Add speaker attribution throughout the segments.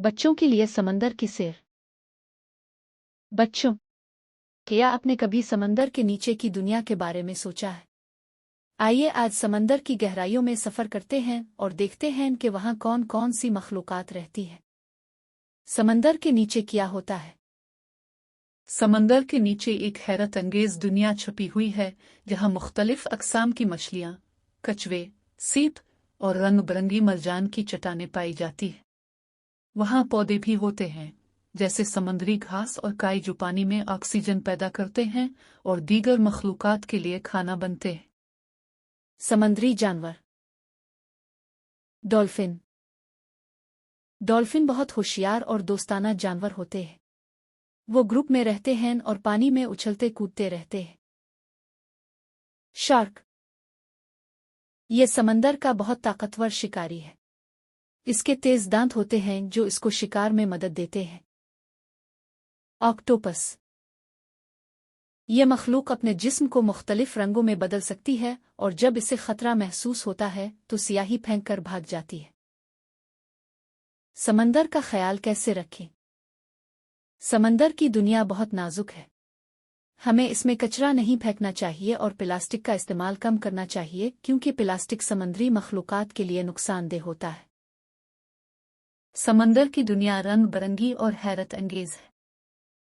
Speaker 1: बच्चों के लिए समंदर की सैर। बच्चों, क्या आपने कभी समंदर के नीचे की दुनिया के बारे में सोचा है? आइए आज समंदर की गहराइयों में सफर करते हैं और देखते हैं कि वहाँ कौन कौन सी मखलूकात रहती है। समंदर के नीचे क्या होता है?
Speaker 2: समंदर के नीचे एक हैरत अंगेज दुनिया छुपी हुई है, जहाँ मुख्तलिफ अक़साम की मछलियाँ, कछुए, सीप और रंग बिरंगी मरजान की चट्टानें पाई जाती हैं। वहाँ पौधे भी होते हैं, जैसे समुद्री घास और काई, जो पानी में ऑक्सीजन पैदा करते हैं और दीगर मखलूकात के लिए खाना बनते हैं।
Speaker 1: समंदरी जानवर। डॉल्फिन। डॉल्फिन बहुत होशियार और दोस्ताना जानवर होते हैं। वो ग्रुप में रहते हैं और पानी में उछलते कूदते रहते हैं। शार्क। ये समंदर का बहुत ताकतवर शिकारी है। इसके तेज दांत होते हैं जो इसको शिकार में मदद देते हैं। ऑक्टोपस। ये मखलूक अपने जिस्म को मुख्तलिफ रंगों में बदल सकती है और जब इसे खतरा महसूस होता है तो स्याही फेंक कर भाग जाती है। समंदर का ख्याल कैसे रखें? समंदर की दुनिया बहुत नाजुक है। हमें इसमें कचरा नहीं फेंकना चाहिए और प्लास्टिक का इस्तेमाल कम करना चाहिए, क्योंकि प्लास्टिक समुद्री मखलूकात के लिए नुकसानदेह होता है।
Speaker 2: समंदर की दुनिया रंग बिरंगी और हैरत अंगेज है।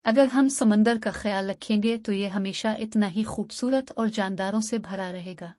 Speaker 2: अगर हम समंदर का ख्याल रखेंगे तो ये हमेशा इतना ही खूबसूरत और जानदारों से भरा रहेगा।